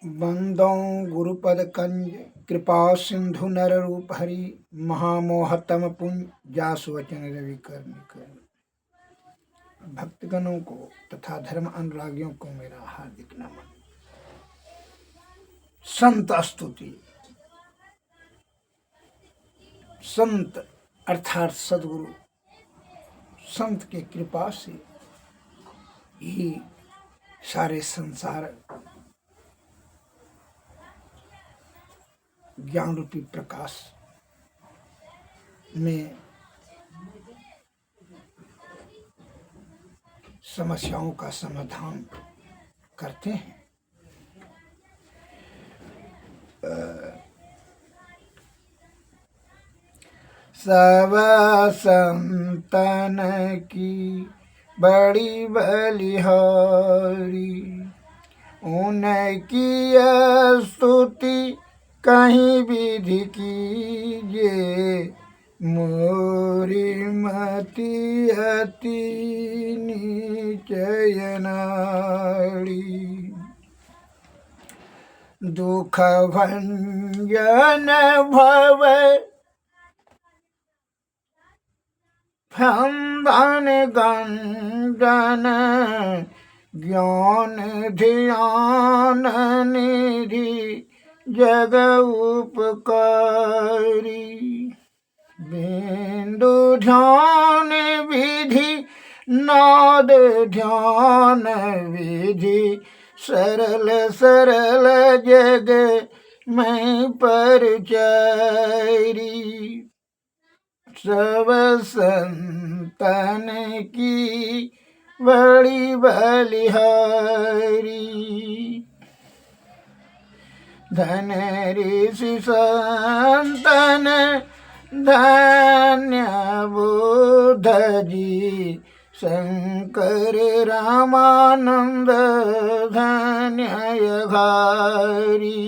वंदौ गुरुपद कंज कृपा सिंधु नर रूप हरि महामोहतम पुंज जासु वचन रवि कर निकर। भक्तगणों को तथा धर्म अनुरागियों को मेरा हार्दिक नमन। संत स्तुति। संत अर्थात सदगुरु, संत के कृपा से ही सारे संसार ज्ञान रूपी प्रकाश में समस्याओं का समाधान करते हैं। सब संतन की बड़ी बलिहारी, उनकी स्तुति कहीं विधि कीजिए, मोरी मति अति नीचय नारी। दुख भंजन भव फंदन गंजन, ज्ञान ध्यान निधि जग उपकारी। बिंदु ध्यान विधि नाद ध्यान विधि, सरल सरल जग में परचारी। सब संतन की बड़ी बलिहारी, धन ऋषि संतन धन्य बुद्ध जी, शंकर रामानंद धन्य घारी।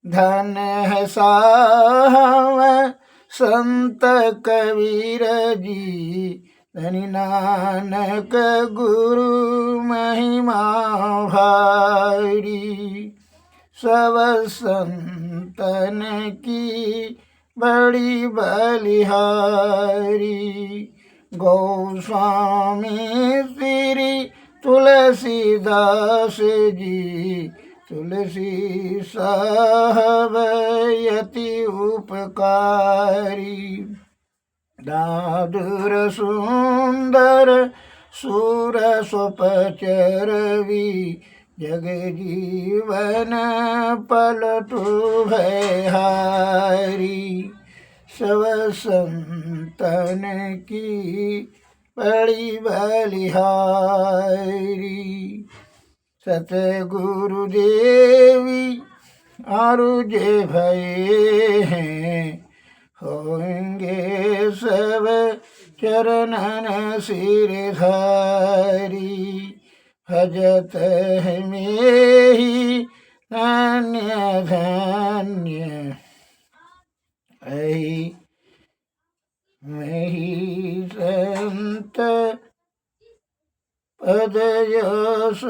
धन है साहब संत कबीर जी, धनी नानक गुरु महिमा भारी। सब संतन की बड़ी बलिहारी, गोस्वामी श्री तुलसीदास जी, तुलसी साहब यति उपकारी। दादुर सुंदर सुर सुपचरवी, जग जीवन पलटू भयहारी। सब संतन की बड़ी बलिहारी, सतगुरु देवी आरु जे भये हैं, होंगे सब चरणन सिरधारी। भजत है मेहि धन्य धन्य, ऐ मेहि संत पद यश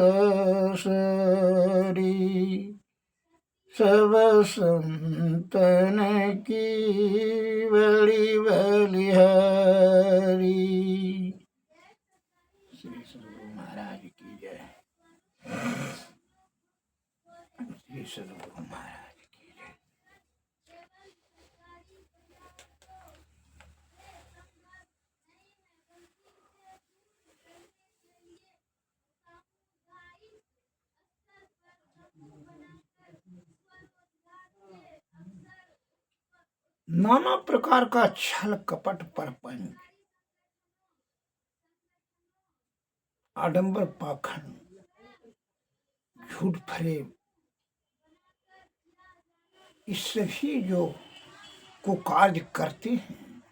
सरी। सब संतन की बड़ी बलिहारी। श्री सद्गुरु महाराज की जय। श्री सद्गुरु महाराज की जय। नाना प्रकार का छल कपट परपंच, आडंबर पाखंड, झूठ फरेब, इस सभी जो कुकार्य करते हैं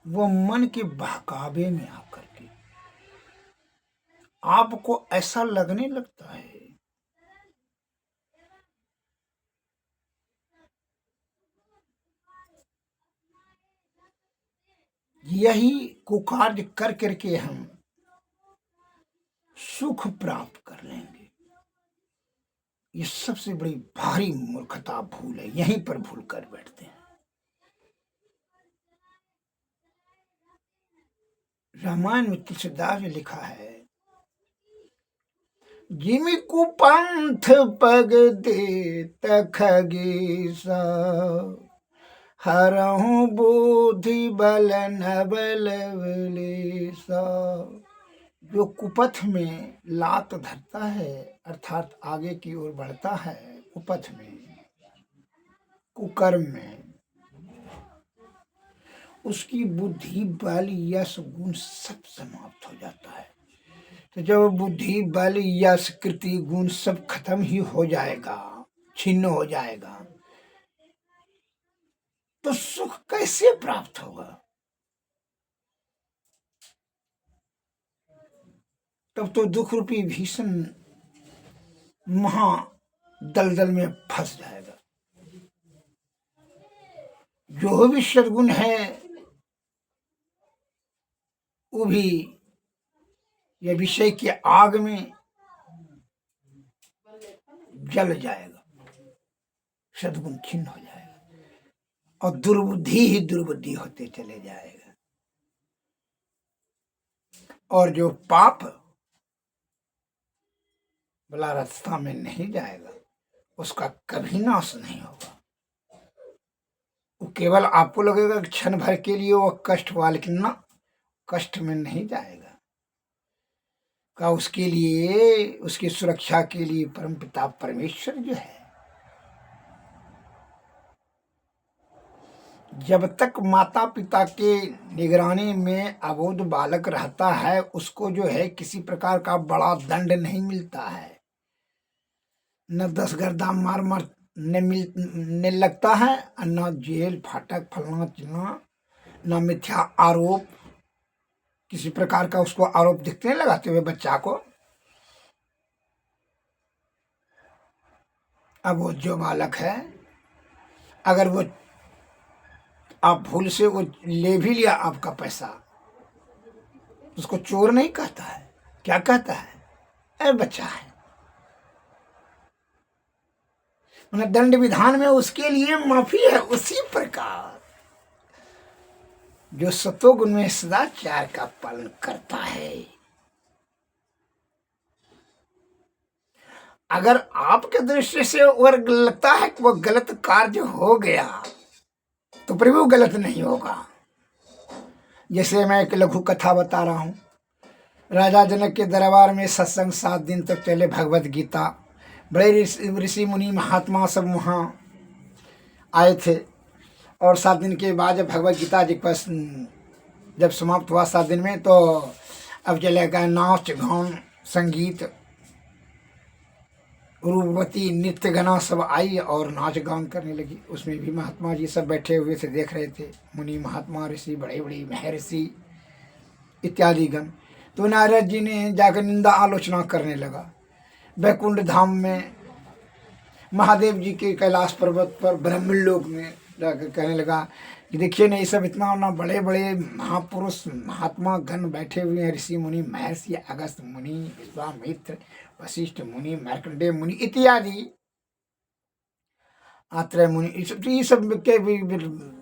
वो मन के बहकावे में आकर के आपको ऐसा लगने लगता है यही कुकार्य कर करके हम सुख प्राप्त कर लेंगे। ये सबसे बड़ी भारी मूर्खता भूल है, यहीं पर भूल कर बैठते हैं। रामायण में तुलसीदास ने लिखा है, जिमि कुपंथ पग दे खगेसा, हरहु बुद्धि बल न बलवलेसा। जो कुपथ में लात धरता है अर्थात आगे की ओर बढ़ता है, कुपथ में, कुकर्म में, उसकी बुद्धि बल यश गुण सब समाप्त हो जाता है। तो जब बुद्धि बल यश कृति गुण सब खत्म ही हो जाएगा, छिन्न हो जाएगा, तो सुख कैसे प्राप्त होगा? तब तो दुख रूपी भीषण महा दलदल में फंस जाएगा। जो भी सद्गुण है वो भी ये विषय के आग में जल जाएगा, सद्गुण छिन्न हो जाएगा और दुर्बुद्धि ही दुर्बुद्धि होते चले जाएगा। और जो पाप वाला रास्ता में नहीं जाएगा उसका कभी नाश नहीं होगा। वो केवल आपको लगेगा कि क्षण भर के लिए वो कष्ट हुआ, लेकिन ना, कष्ट में नहीं जाएगा। का उसके लिए, उसकी सुरक्षा के लिए परमपिता परमेश्वर जो है, जब तक माता पिता के निगरानी में अबोध बालक रहता है उसको जो है किसी प्रकार का बड़ा दंड नहीं मिलता है, न 10 गर्दा मार मार न लगता है, न जेल फाटक फलना चिलना, न मिथ्या आरोप, किसी प्रकार का उसको आरोप दिखने लगाते हुए बच्चा को। अब वो जो बालक है, अगर वो आप भूल से वो ले भी लिया आपका पैसा, उसको चोर नहीं कहता है, क्या कहता है? अरे बच्चा है। दंड विधान में उसके लिए माफी है। उसी प्रकार जो सतोगुण में सदाचार का पालन करता है, अगर आपके दृष्टि से और लगता है कि वो गलत कार्य हो गया तो फिर वो गलत नहीं होगा। जैसे मैं एक लघु कथा बता रहा हूं, राजा जनक के दरबार में सत्संग 7 दिन तक चले, भगवत गीता, बड़े ऋषि मुनि महात्मा सब वहाँ आए थे। और 7 दिन के बाद जब भगवत गीता जी का जब समाप्त हुआ 7 दिन में, तो अब चलेगा नाच गान संगीत, रूपवती नृत्य गना सब आई और नाच गान करने लगी। उसमें भी महात्मा जी सब बैठे हुए थे, देख रहे थे, मुनि महात्मा ऋषि, बड़े बड़े महर्षि इत्यादि गण। तो नारद जी ने जाकर निंदा आलोचना करने लगा। वैकुंठ धाम में महादेव जी के कैलाश पर्वत पर ब्रह्मलोक में जाकर कहने लगा कि देखिए ना, ये सब इतना बड़े बड़े महापुरुष महात्मा गण बैठे हुए हैं, ऋषि मुनि महर्षि, अगस्त्य मुनि, विश्वामित्र, वशिष्ठ मुनि, मार्कंडेय मुनि इत्यादि, आत्रेय मुनि, ये सब के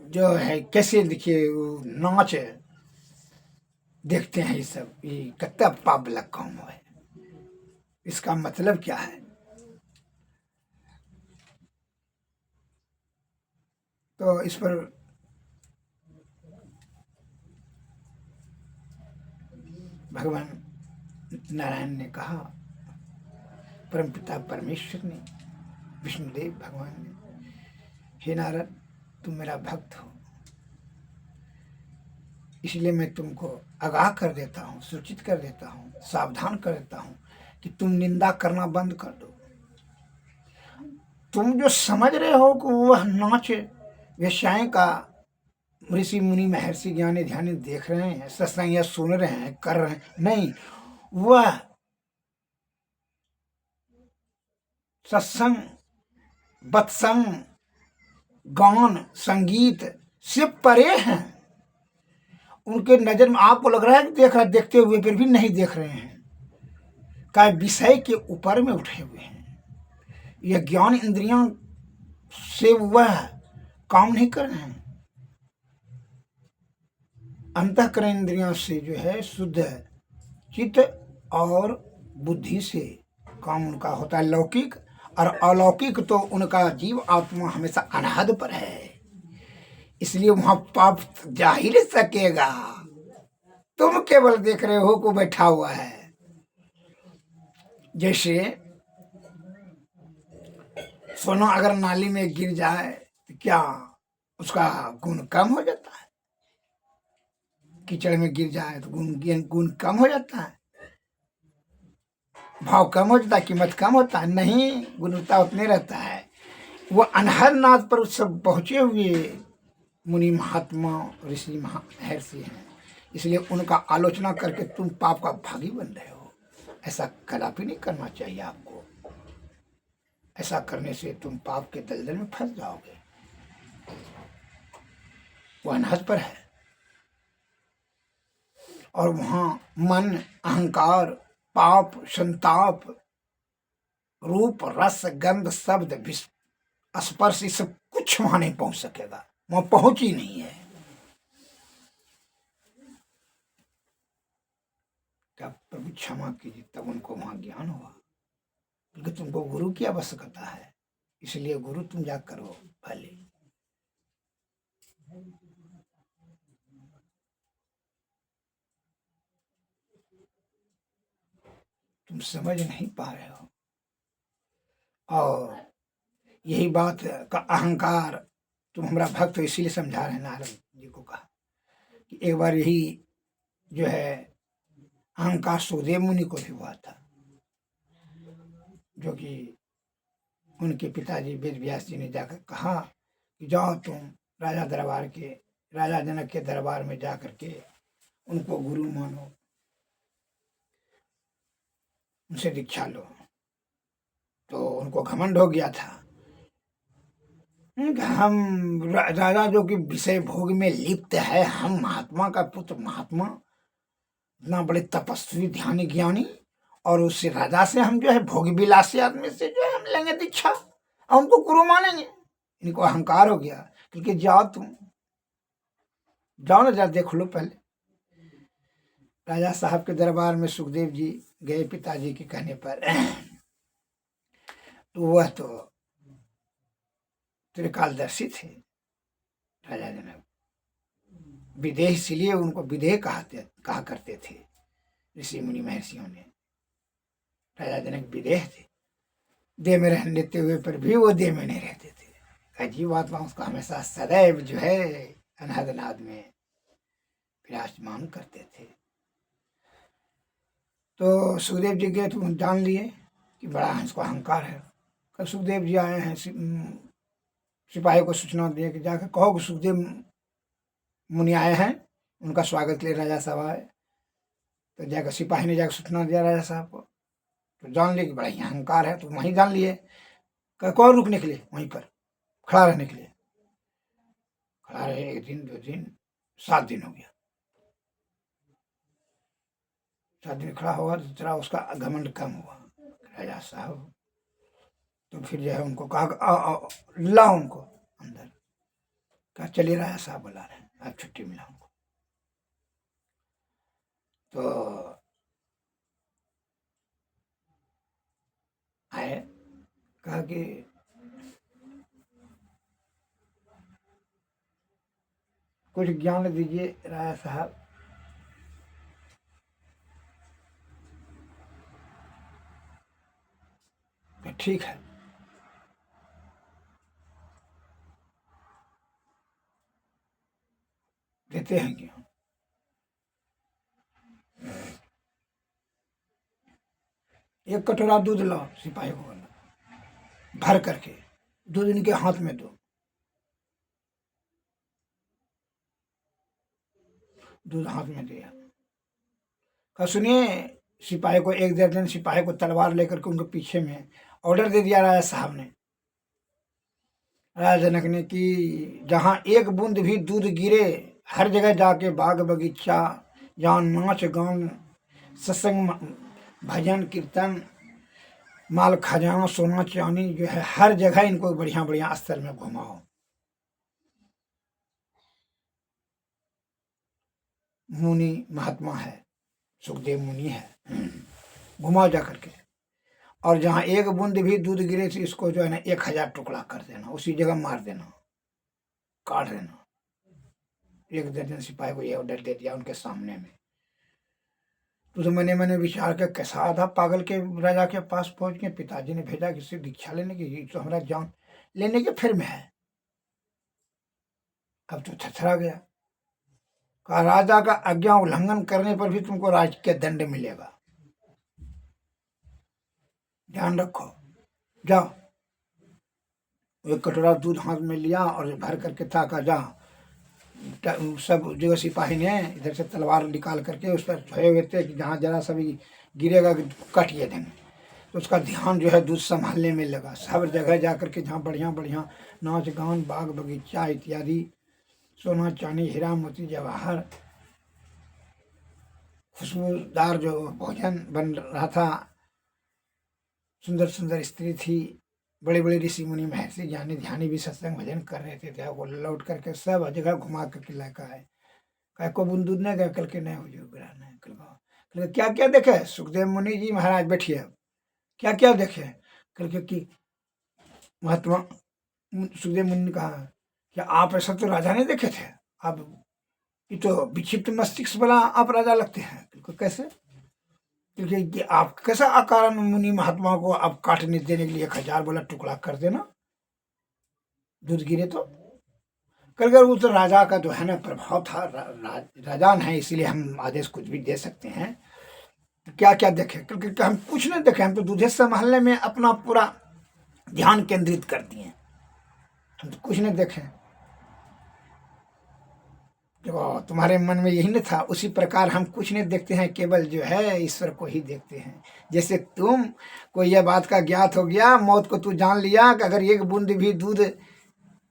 जो है कैसे देखिए नाच देखते हैं, ये सब, ये कितना पाप लग काम है। इसका मतलब क्या है? तो इस पर भगवान नारायण ने कहा, परमपिता परमेश्वर ने, विष्णुदेव भगवान ने, हे नारद, तुम मेरा भक्त हो, इसलिए मैं तुमको आगाह कर देता हूँ, सूचित कर देता हूँ, सावधान कर देता हूँ कि तुम निंदा करना बंद कर दो। तुम जो समझ रहे हो कि वह नाच वेश्याएं का ऋषि मुनि महर्षि ज्ञानी ध्यानी देख रहे हैं, सत्संग या सुन रहे हैं, कर रहे हैं, नहीं, वह सत्संग, बत्संग, गान, संगीत से परे हैं। उनके नजर में आपको लग रहा है कि देख रहा, देखते हुए फिर भी नहीं देख रहे हैं, क्या विषय के ऊपर में उठे हुए हैं। यह ज्ञान इंद्रियों से वह काम नहीं कर रहे हैं। अंतःकरण इंद्रियों से जो है शुद्ध चित्त और बुद्धि से काम उनका होता है लौकिक, और अलौकिक तो उनका जीव आत्मा हमेशा अनहद पर है, इसलिए वहां पाप जा ही नहीं सकेगा। तुम केवल देख रहे हो को बैठा हुआ है। जैसे सोना अगर नाली में गिर जाए तो क्या उसका गुण कम हो जाता है? कीचड़ में गिर जाए तो गुण कम हो जाता है, भाव कम हो जाता है, कीमत कम होता है? नहीं, गुणवत्ता उतने रहता है। वो अनहद नाद पर सब पहुंचे हुए मुनि महात्मा ऋषि महर्षि हैं, इसलिए उनका आलोचना करके तुम पाप का भागी बन रहे हो। ऐसा कदापि नहीं करना चाहिए आपको। ऐसा करने से तुम पाप के दलदल में फंस जाओगे। वो अनहद पर है, और वहां मन, अहंकार, पाप, संताप, रूप, रस, गंध, शब्द, स्पर्श, ये सब कुछ वहां नहीं पहुंच सकेगा, वहां पहुंच ही नहीं है। क्या प्रभु क्षमा कीजिए, तब उनको वहां ज्ञान हुआ, क्योंकि तुमको गुरु की आवश्यकता है, इसलिए गुरु तुम जा करो पहले। तुम समझ नहीं पा रहे हो। और यही बात का अहंकार, तुम हमारा भक्त हो इसीलिए समझा रहे हैं। नारद जी को कहा कि एक बार यही जो है अहंकार सुखदेव मुनि को भी हुआ था, जो कि उनके पिताजी वेद व्यास जी ने जाकर कहा कि जाओ तुम राजा जनक के दरबार में जाकर के उनको गुरु मानो, उनसे दीक्षा लो। तो उनको घमंड हो गया था, हम राजा जो कि विषय भोग में लिप्त है, हम महात्मा का पुत्र, महात्मा इतना बड़े तपस्वी ध्यानी ज्ञानी, और उससे राजा से हम जो है भोग विलासी आदमी से जो है हम लेंगे दीक्षा और उनको गुरु मानेंगे। इनको अहंकार हो गया, क्योंकि जाओ ना, जरा देख लो पहले। राजा साहब के दरबार में सुखदेव जी गए पिताजी के कहने पर, तो वह तो त्रिकालदर्शी थे राजा जनक। विदेह, इसीलिए उनको विदेह कहा करते थे ऋषि मुनि महर्षियों ने। राजा जनक विदेह थे, देह में रहने लेते हुए पर भी वो देह में नहीं रहते थे। अजीब आत्मा उसका हमेशा सदैव जो है अनहद नाद में विराजमान करते थे। तो सुखदेव जी गए तो जान लिए कि बड़ा इसको अहंकार है। कल सुखदेव जी आए हैं, सिपाही को सूचना दिए कि जाकर कहो कि सुखदेव मुनि आए हैं, उनका स्वागत के लिए राजा साहब आए। तो जाकर सिपाही ने जाकर सूचना दिया राजा साहब को, तो जान लिए कि बड़ा ही अहंकार है। तो वहीं जान लिए, कौन रुकने के लिए, वहीं पर खड़ा रहने के लिए। खड़ा रहे 1 दिन 2 दिन 7 दिन हो गया। 7 दिन खड़ा हुआ तो जरा उसका घमंड कम हुआ राजा साहब। तो फिर जो है उनको कहा ला उनको अंदर, कहा चलिए राजा साहब बुला रहे हैं, आप छुट्टी मिला उनको। तो आए, कहा कि कुछ ज्ञान दीजिए राजा साहब। ठीक है, देते हैं ज्ञान। एक कटोरा दूध लाओ, सिपाही को बोला, भर करके दूध इनके हाथ में दो। दूध हाथ में दिया, कहा सुनिए, सिपाही को 1 दर्जन सिपाही को तलवार लेकर के उनके पीछे में ऑर्डर दे दिया राजा साहब ने, राजा जनक ने, कि जहां 1 बूंद भी दूध गिरे हर जगह जाके बाग बगीचा, जहाँ नाच गान, सत्संग, भजन कीर्तन, माल खजाना सोना चांदी जो है हर जगह इनको बढ़िया बढ़िया स्थल में घुमाओ। मुनि महात्मा है, सुखदेव मुनि है, घुमाओ जा करके। और जहाँ एक बूंद भी दूध गिरे तो इसको जो है ना 1000 टुकड़ा कर देना, उसी जगह मार देना, काट देना। एक दर्जन सिपाही को ये ऑर्डर दे दिया उनके सामने में। तो मैंने विचार किया कैसा आधा पागल के राजा के पास पहुंच के पिताजी ने भेजा किसी दीक्षा लेने की, ये तो हमारा जान लेने के फिर में है। अब तो थरथरा गया, कहा राजा का आज्ञा उल्लंघन करने पर भी तुमको राजकीय दंड मिलेगा, ध्यान रखो, जाओ। एक कटोरा दूध हाथ में लिया और भर करके था, कहा जा। सब जो सिपाही ने इधर से तलवार निकाल करके उस पर धोए हुए थे कि जहाँ जरा सा भी गिरेगा कट ये देंगे। तो उसका ध्यान जो है दूध संभालने में लगा। सब जगह जा करके जहाँ बढ़िया बढ़िया नाच गान बाग बगीचा इत्यादि सोना चांदी हीरा मोती जवाहर खुशबूदार जो भोजन बन रहा था, सुंदर सुंदर स्त्री थी, बड़े बड़े ऋषि मुनि महर्षि ज्ञानी ध्यानी भी सत्संग भजन कर रहे थे। वो लौट करके सब जगह घुमा करके लाका है, कह को बुन दूध नहीं गए कल के नहीं हो जो नहीं कल क्या क्या देखे सुखदेव मुनि जी महाराज बैठिए, क्या क्या देखे कल के कि महात्मा सुखदेव मुनि ने कहा क्या आप ऐसा तो राजा नहीं देखे थे, आप ये तो विक्षिप्त मस्तिष्क वाला आप राजा लगते हैं। कैसे, क्योंकि आप कैसा अकारण मुनि महात्मा को आप काटने देने के लिए 1000 बोला टुकड़ा कर देना, दूध गिरे तो कर वो तो राजा का जो है ना प्रभाव था, राजा है इसीलिए हम आदेश कुछ भी दे सकते हैं। तो क्या क्या देखे, क्योंकि हम कुछ नहीं देखे, हम तो दूधे संभालने में अपना पूरा ध्यान केंद्रित कर दिए, हम तो कुछ नहीं देखे। जो तुम्हारे मन में यही न था, उसी प्रकार हम कुछ नहीं देखते हैं, केवल जो है ईश्वर को ही देखते हैं। जैसे तुम को यह बात का ज्ञात हो गया, मौत को तू जान लिया कि अगर एक बूंद भी दूध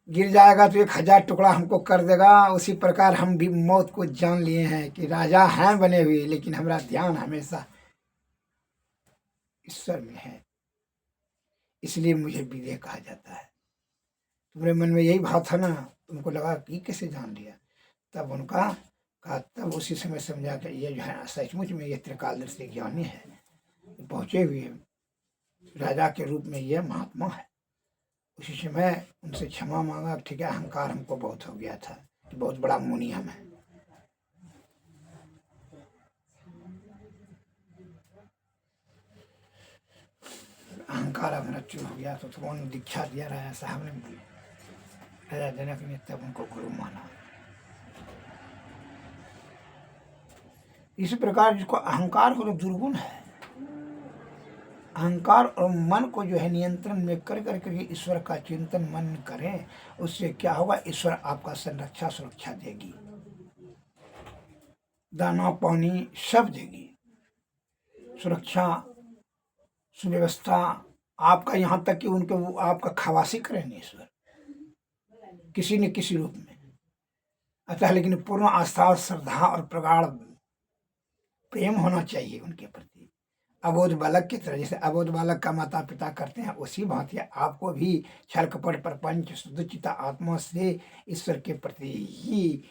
गिर जाएगा तो 1000 टुकड़ा हमको कर देगा, उसी प्रकार हम भी मौत को जान लिए हैं कि राजा हैं बने हुए, लेकिन हमारा ध्यान हमेशा ईश्वर में है, इसलिए मुझे विवेक कहा जाता है। तुम्हारे मन में यही भाव था ना, तुमको लगा कि कैसे जान लिया, तब उनका कहा, तब उसी समय समझा कि ये जो है सचमुच में ये त्रिकालदर्शी ज्ञानी है, पहुंचे हुए राजा के रूप में ये महात्मा है। उसी समय उनसे क्षमा मांगा, ठीक है अहंकार हमको बहुत हो गया था कि बहुत बड़ा मुनि हम है। अहंकार अब नष्ट हो गया, तो उन्होंने दीक्षा दिया राजा साहब ने, राजा जनक ने तब उनको गुरु माना। इसी प्रकार जिसको अहंकार हो तो दुर्गुण है, अहंकार और मन को जो है नियंत्रण में कर करके ईश्वर का चिंतन मन करें, उससे क्या होगा, ईश्वर आपका संरक्षा सुरक्षा देगी, दाना पानी सब देगी, सुरक्षा सुव्यवस्था आपका, यहाँ तक कि उनके वो आपका खवासी करेंगे ईश्वर किसी न किसी रूप में। अतः लेकिन पूर्ण आस्था श्रद्धा और प्रगाढ़ प्रेम होना चाहिए उनके प्रति, अबोध बालक की तरह। जैसे अबोध बालक का माता पिता करते हैं, उसी भांति आपको भी छल कपट प्रपंच शुद्ध चिता आत्मा से ईश्वर के प्रति ही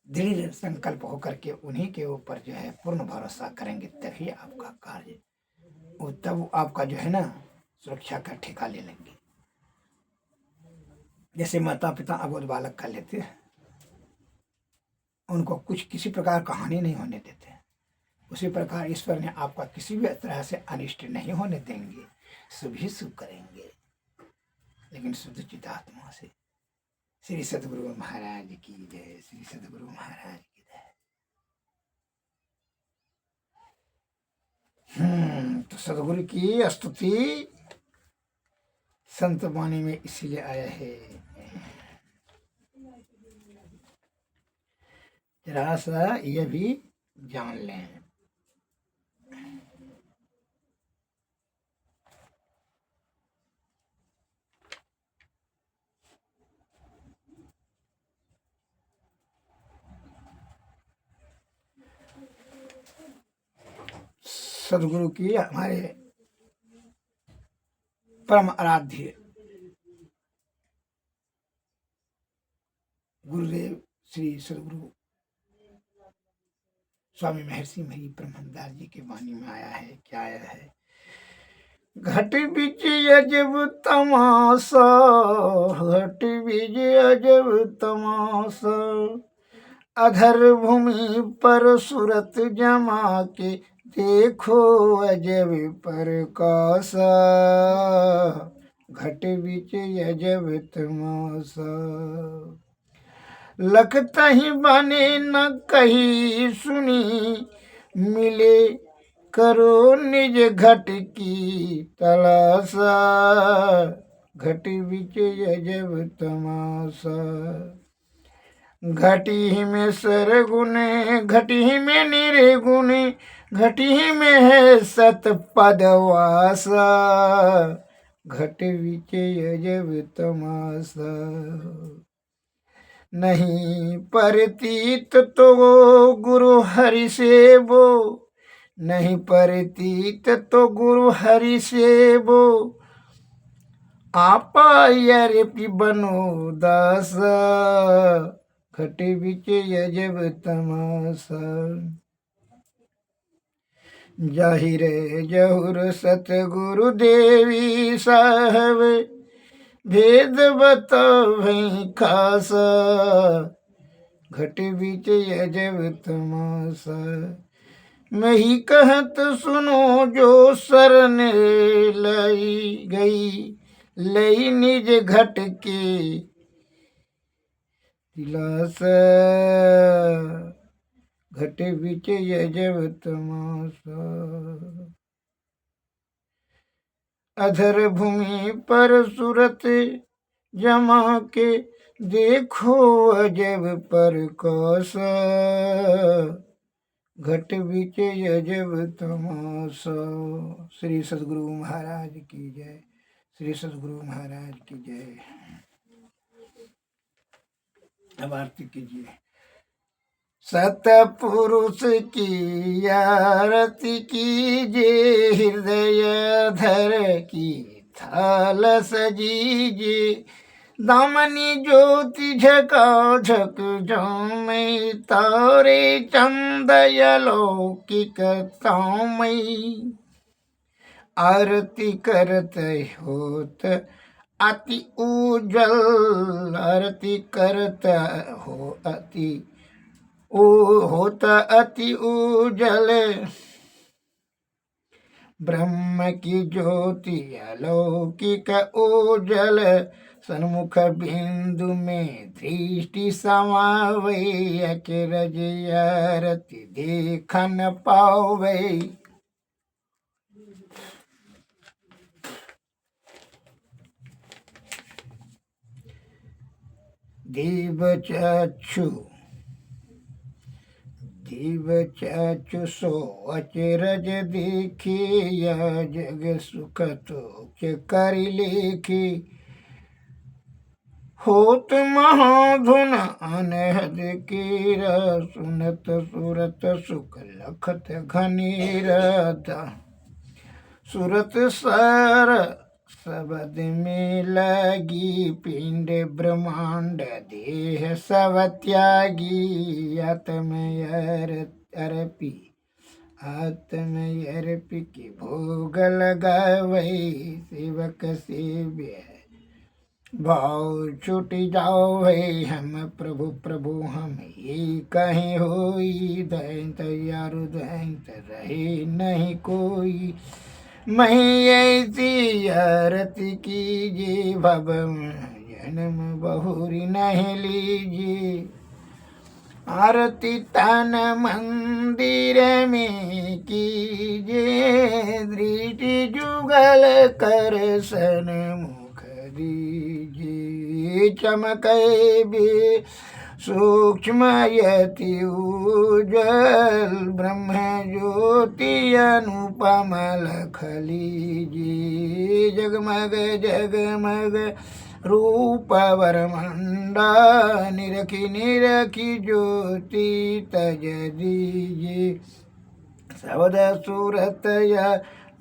दृढ़ संकल्प होकर के उन्हीं के ऊपर जो है पूर्ण भरोसा करेंगे, तभी आपका कार्य, तब आपका जो है ना सुरक्षा का ठेका ले लेंगे। जैसे माता पिता अबोध बालक का लेते हैं, उनको कुछ किसी प्रकार का हानि नहीं होने देते, उसी प्रकार ईश्वर ने आपका किसी भी तरह से अनिष्ट नहीं होने देंगे, शुभ ही शुभ करेंगे, लेकिन शुद्ध चितात्मा से। श्री सद्गुरु महाराज की जय, श्री सद्गुरु महाराज की जय। तो सद्गुरु की स्तुति संत वाणी में इसीलिए आया है, जरा सा यह भी जान लें। सदगुरु की हमारे परम आराध्य गुरुदेव श्री सदगुरु स्वामी महर्षि मही ब्रह्मदास जी के वाणी में आया है, क्या आया है? घट बीच अजब तमाशा, घट बीच अजब तमाशा, अधर भूमि पर सूरत जमा के देखो अजब प्रकाशा। घट बीच अजब तमाशा, लखत ही बने न कही सुनी, मिले करो निज घट की तलाशा। घट बीच अजब तमाशा, घटी में सरगुण, घटी में निर्गुण, घटी में है सत पदवासा। घट बीच अजब तमाशा, नहीं परतीत तो गुरु हरि से वो, नहीं परतीत तो गुरु हरि से वो, आपा यरपि बनो दासा। घट बीच अजब तमाशा, जाहिर जहुर सतगुरु देवी साहब, भेद बतावें खासा। घट बीच अजब तमाशा, मैं ही कहत सुनो जो शरण लाई गई, लई निज घट के दिलासा। घट बीच अजब तमाशा, अधर भूमि पर सूरत जमा के देखो अजब प्रकाशा। घट बीच अजब तमाशा। श्री सदगुरु महाराज की जय, श्री सदगुरु महाराज की जय। अब आरती कीजिए। सतपुरुष की आरती कीजिए, हृदय धर की थाल सजीजे, दामनी ज्योति झकाझक झूमे, तारे चंद अलौकिक तामई। आरती करते होत अति उज्जवल, आरती करता हो अति होता अति उज्जवल, ब्रह्म की ज्योति अलौकिक उज्जवल, सन्मुख बिंदु में दृष्टि समावे, अचरज आरती देख न पावे। दिव चक्षु, दिव चक्षु सो अचरज देखी, यह जग सुख तो कर लेखी। होत महाधुन अनहद कीरा, सुनत सूरत सुख लखत घनीरता। सूरत सार सबद में लगी, पिंड ब्रह्मांड देह सब त्यागी। आत्म अर्पी, आत्म अर्पी की भोग लगावे, सेवक सेव्य भाव छूट जाओ है। हम प्रभु प्रभु हम ये कहीं होई, दैत यारु दैत रहे नहीं कोई। मैं ऐसी आरती कीजिए, भव जन्म बहुरी नहीं लीजिए। आरती तन मंदिर में कीजिए, दृष्टि जुगल कर सन्मुख दीजिए। चमके भी सूक्ष्म यति उज्ज्वल, ब्रह्म ज्योति अनुपम लख लीजिए। जगमग जगमग रूप वरमंडा, निरखी निरखी ज्योति तज दीजिए। शब्द सूरत या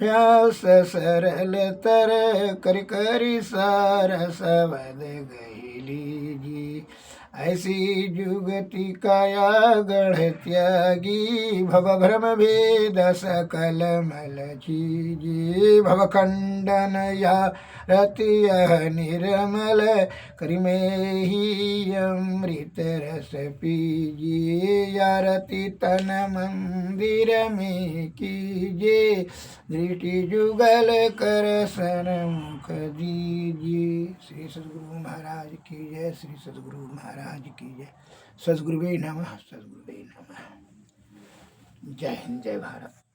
व्यास सरल तर कर करी सार सबद गैली जी। ऐसी जुगति काया गढ़ त्यागी भव भ्रम भेद सकल मल जी। भव खंडन या रति यह निर्मल करिमे ही अमृत रस पीजिए। या रति तन मंदिर में कीजिए दृष्टि जुगल कर सन्मुख दीजिए। श्री सद्गुरु महाराज की जय। श्री सद्गुरु महाराज की जय। सद्गुरुवे नमः। सद्गुरुवे नमः। जय हिंद, जय भारत।